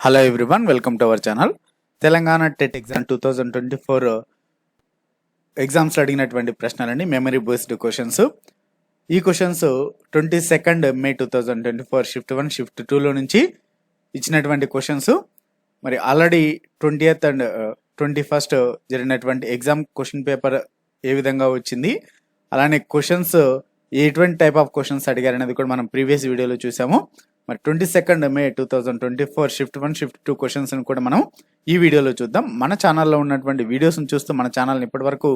Hello everyone, welcome to our channel. Telangana TET exam 2024 exams అడిగినటువంటి ప్రశ్నలండి, memory based questions. ఈ questions 22 మే 2024 shift 1 shift 2లో నుంచి ఇచ్చినటువంటి క్వశ్చన్స్. మరి ఆల్రెడీ 20th అండ్ 21st జరిగినటువంటి ఎగ్జామ్ క్వశ్చన్ పేపర్ ఏ విధంగా వచ్చింది, అలానే క్వశ్చన్స్ ఎటువంటి టైప్ ఆఫ్ క్వశ్చన్స్ అడిగారు అనేది కూడా మనం ప్రీవియస్ వీడియోలో చూసాము. మరి 22 మే 2024 షిఫ్ట్ 1 షిఫ్ట్ 2 క్వశ్చన్స్ కూడా మనం ఈ వీడియోలో చూద్దాం. మన ఛానల్లో ఉన్నటువంటి వీడియోస్ని చూస్తూ మన ఛానల్ని ఇప్పటి వరకు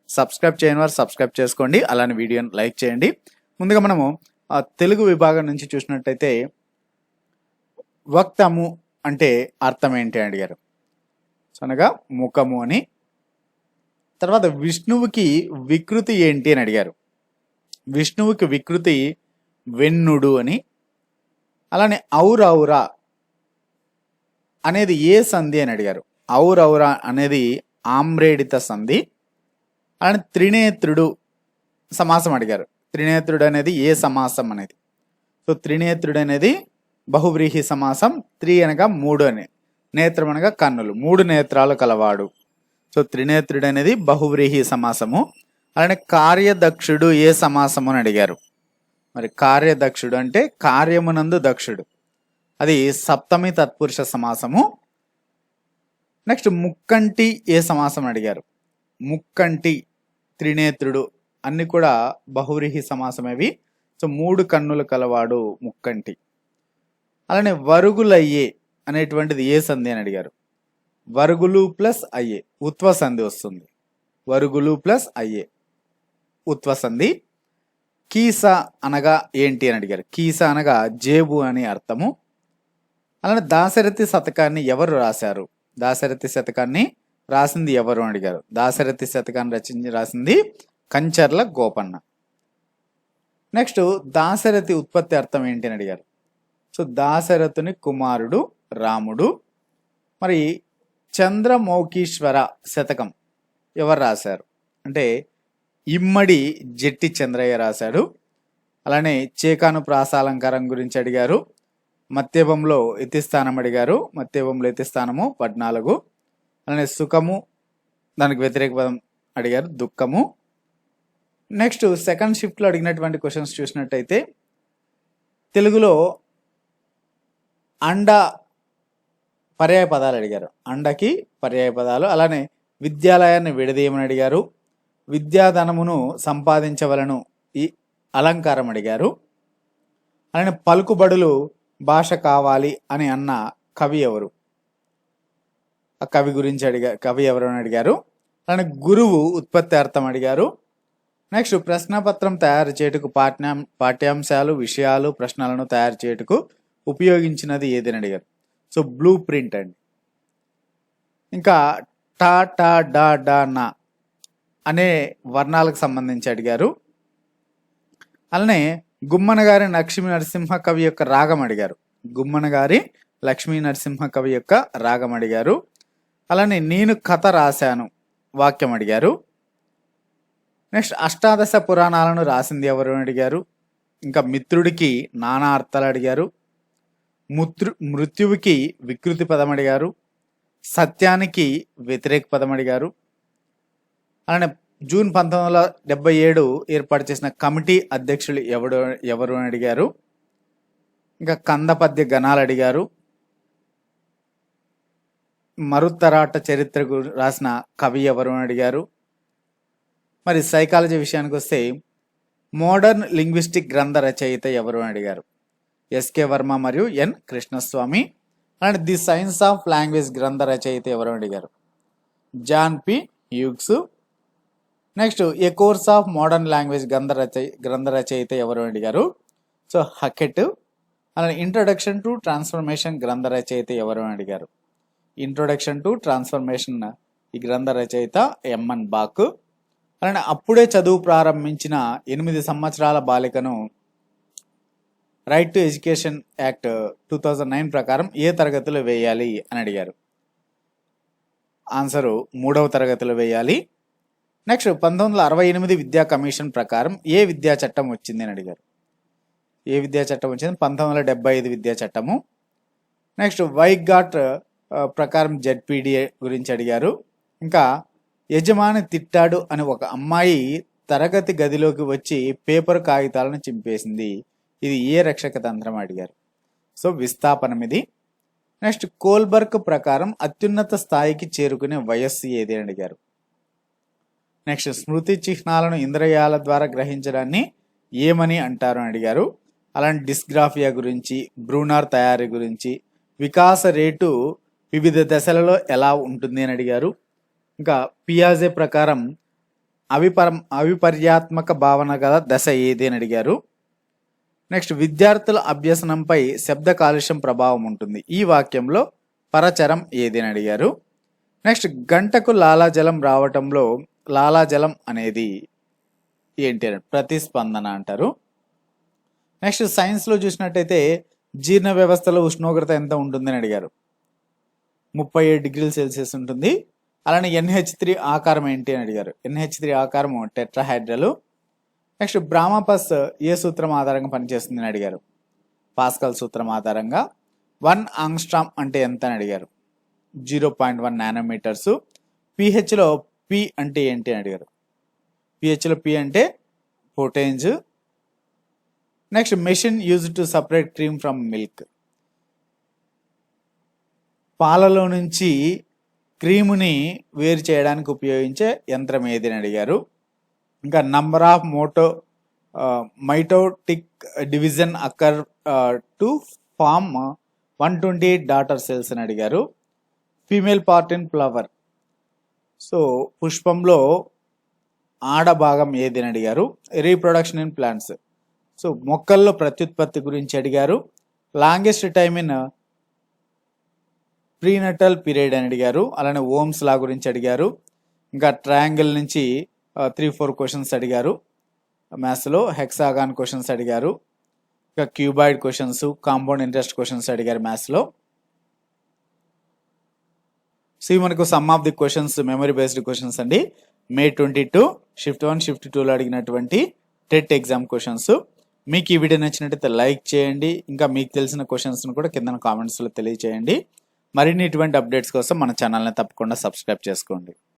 సబ్స్క్రైబ్ చేయని వారు సబ్స్క్రైబ్ చేసుకోండి, అలానే వీడియోని లైక్ చేయండి. ముందుగా మనము తెలుగు విభాగం నుంచి చూసినట్టయితే వక్తము అంటే అర్థం ఏంటి అని అడిగారు. అనగా ముఖము అని. తర్వాత విష్ణువుకి వికృతి ఏంటి అని అడిగారు. విష్ణువుకి వికృతి వెన్నుడు అని. అలానే ఔరౌరా అనేది ఏ సంధి అని అడిగారు. ఔరౌరా అనేది ఆమ్రేడిత సంధి. అలానే త్రినేత్రుడు సమాసం అడిగారు. త్రినేత్రుడు అనేది ఏ సమాసం అనేది. సో త్రినేత్రుడు అనేది బహువ్రీహి సమాసం. త్రి అనగా మూడు అని, నేత్రం అనగా కన్నులు, మూడు నేత్రాలు కలవాడు. సో త్రినేత్రుడు అనేది బహువ్రీహి సమాసము. అలానే కార్యదక్షుడు ఏ సమాసము అని అడిగారు. మరి కార్యదక్షుడు అంటే కార్యమునందు దక్షుడు, అది సప్తమి తత్పురుష సమాసము. నెక్స్ట్ ముక్కంటి ఏ సమాసం అడిగారు. ముక్కంటి, త్రినేత్రుడు అన్ని కూడా బహువ్రీహి సమాసమేవి. సో మూడు కన్నులు కలవాడు ముక్కంటి. అలానే వరుగులయ్యే అనేటువంటిది ఏ సంధి అని అడిగారు. వరుగులు ప్లస్ అయ్యే ఉత్వ సంధి వస్తుంది. వరుగులు ప్లస్ అయ్యే ఉత్వ సంధి. కీస అనగా ఏంటి అని అడిగారు. కీస అనగా జేబు అని అర్థము. అలానే దాశరథి శతకాన్ని ఎవరు రాశారు. దాశరథి శతకాన్ని రాసింది ఎవరు అని అడిగారు. దాశరథి శతకాన్ని రాసింది కంచర్ల గోపన్న. నెక్స్ట్ దాశరథి ఉత్పత్తి అర్థం ఏంటి అని అడిగారు. సో దాశరథుని కుమారుడు రాముడు. మరి చంద్రమౌకీశ్వర శతకం ఎవరు రాశారు అంటే ఇమ్మడి జెట్టి చంద్రయ్య రాశాడు. అలానే చేకాను ప్రాసాలంకారం గురించి అడిగారు. మత్తేబంలో ఎత్తిస్థానం అడిగారు. మత్తేబంలో ఎత్తిస్థానము 14. అలానే సుఖము దానికి వ్యతిరేక పదం అడిగారు, దుఃఖము. నెక్స్ట్ సెకండ్ షిఫ్ట్లో అడిగినటువంటి క్వశ్చన్స్ చూసినట్టయితే తెలుగులో అండ పర్యాయ పదాలు అడిగారు. అండకి పర్యాయ పదాలు. అలానే విద్యాలయాన్ని విడదీయమని అడిగారు. విద్యాధనమును సంపాదించవలను ఈ అలంకారం అడిగారు. అలానే పలుకుబడులు భాష కావాలి అని అన్న కవి ఎవరు. ఆ కవి గురించి కవి ఎవరు అని అడిగారు. అలానే గురువు ఉత్పత్తి అర్థం అడిగారు. నెక్స్ట్ ప్రశ్నపత్రం తయారు చేయుటకు పాఠ్యాంశాలు, విషయాలు, ప్రశ్నలను తయారు చేయుటకు ఉపయోగించినది ఏదని అడిగారు. సో బ్లూ ప్రింట్ అండి. ఇంకా టా టా డా డా నా అనే వర్ణాలకు సంబంధించి అడిగారు. అలానే గుమ్మన గారి లక్ష్మీ నరసింహ కవి యొక్క రాగం అడిగారు. గుమ్మన గారి లక్ష్మీ నరసింహ కవి యొక్క రాగం అడిగారు. అలానే నేను కథ రాశాను వాక్యం అడిగారు. నెక్స్ట్ అష్టాదశ పురాణాలను రాసింది ఎవరు అని అడిగారు. ఇంకా మిత్రుడికి నానా అర్థాలు అడిగారు. మృత్యువుకి వికృతి పదం అడిగారు. సత్యానికి వ్యతిరేక పదం అడిగారు. అలానే జూన్ 1977 ఏర్పాటు చేసిన కమిటీ అధ్యక్షులు ఎవరు అని అడిగారు. ఇంకా కందపద్య గణాలు అడిగారు. మరుత్తరాట చరిత్ర రాసిన కవి ఎవరు అని అడిగారు. మరి సైకాలజీ విషయానికి వస్తే మోడర్న్ లింగ్విస్టిక్ గ్రంథ రచయిత ఎవరు అని అడిగారు. ఎస్కే వర్మ మరియు ఎన్ కృష్ణస్వామి. అలానే ది సైన్స్ ఆఫ్ లాంగ్వేజ్ గ్రంథ రచయిత ఎవరు అని అడిగారు. John P Hughes. Next a course of modern language గ్రంథ రచయిత ఎవరు అని అడిగారు. So Hockett. అలానే ఇంట్రొడక్షన్ టు ట్రాన్స్ఫర్మేషన్ గ్రంథ రచయిత ఎవరు అని అడిగారు. ఇంట్రొడక్షన్ టు ట్రాన్స్ఫర్మేషన్ ఈ గ్రంథ రచయిత ఎంఎన్ బాక్. అలానే అప్పుడే చదువు ప్రారంభించిన 8 సంవత్సరాల బాలికను రైట్ టు ఎడ్యుకేషన్ యాక్ట్ 2009 ప్రకారం ఏ తరగతిలో వేయాలి అని అడిగారు. ఆన్సరు 3వ తరగతిలో వేయాలి. నెక్స్ట్ 1968 విద్యా కమిషన్ ప్రకారం ఏ విద్యా చట్టం వచ్చింది అని అడిగారు. ఏ విద్యా చట్టం వచ్చింది. 1975 విద్యా చట్టము. నెక్స్ట్ వైగాట్ ప్రకారం జెడ్పీడీఏ గురించి అడిగారు. ఇంకా యజమాని తిట్టాడు అని ఒక అమ్మాయి తరగతి గదిలోకి వచ్చి పేపర్ కాగితాలను చింపేసింది. ఇది ఏ రక్షక తంత్రం అడిగారు. సో విస్థాపనం ఇది. నెక్స్ట్ కోల్బర్గ్ ప్రకారం అత్యున్నత స్థాయికి చేరుకునే వయస్సు ఏది అని అడిగారు. నెక్స్ట్ స్మృతి చిహ్నాలను ఇంద్రియాల ద్వారా గ్రహించడాన్ని ఏమని అంటారు అని అడిగారు. అలాంటి డిస్గ్రాఫియా గురించి, బ్రూనర్ తయారీ గురించి, వికాస రేటు వివిధ దశలలో ఎలా ఉంటుంది అని అడిగారు. ఇంకా పియాజే ప్రకారం అవిపర్యాత్మక భావన గల దశ ఏది అని అడిగారు. నెక్స్ట్ విద్యార్థుల అభ్యసనంపై శబ్ద కాలుష్యం ప్రభావం ఉంటుంది. ఈ వాక్యంలో పరచరం ఏది అని అడిగారు. నెక్స్ట్ గంటకు లాలాజలం రావటంలో లాలాజలం అనేది ఏంటి అని ప్రతిస్పందన అంటారు. నెక్స్ట్ సైన్స్లో చూసినట్టయితే జీర్ణ వ్యవస్థలో ఉష్ణోగ్రత ఎంత ఉంటుందని అడిగారు. 37 డిగ్రీల సెల్సియస్ ఉంటుంది. అలానే NH3 ఆకారం ఏంటి అని అడిగారు. NH3 ఆకారం టెట్రాహైడ్రల్. నెక్స్ట్ బ్రాహ్మపస్ ఏ సూత్రం ఆధారంగా పనిచేస్తుంది అని అడిగారు. పాస్కల్ సూత్రం ఆధారంగా. 1 ఆంగ్స్ట్రామ్ అంటే ఎంత అని అడిగారు. 0.1 నానోమీటర్స్. pHలో P అంటే ఏంటి అని అడిగారు. pHలో P అంటే potence. Next machine used to separate cream from milk. పాలలో నుంచి క్రీముని వేరు చేయడానికి ఉపయోగించే యంత్రం ఏది అని అడిగారు. ఇంకా number of mitotic division occur to form 128 daughter cells అని అడిగారు. Female part in flower. So పుష్పంలో ఆడ భాగం ఏది అని అడిగారు. Reproduction in plants. సో మొక్కల్లో ప్రత్యుత్పత్తి గురించి అడిగారు. లాంగెస్ట్ టైమ్ ఇన్ ప్రీనటల్ పీరియడ్ అని అడిగారు. అలానే ఓమ్స్ లా గురించి అడిగారు. ఇంకా ట్రయాంగిల్ నుంచి 3-4 క్వశ్చన్స్ అడిగారు. మ్యాథ్స్లో హెక్సాగాన్ క్వశ్చన్స్ అడిగారు. ఇంకా cuboid questions, compound interest questions అడిగారు మ్యాథ్స్లో. సో ఇవి మనకు some of the questions memory based questions అండి. May 22 షిఫ్ట్ 1 షిఫ్ట్ 2లో అడిగినటువంటి టెట్ ఎగ్జామ్ క్వశ్చన్స్. మీకు ఈ వీడియో నచ్చినట్టయితే లైక్ చేయండి. ఇంకా మీకు తెలిసిన క్వశ్చన్స్ను కూడా కింద కామెంట్స్లో తెలియజేయండి. మరిన్ని ఇటువంటి అప్డేట్స్ కోసం మన ఛానల్ని తప్పకుండా సబ్స్క్రైబ్ చేసుకోండి.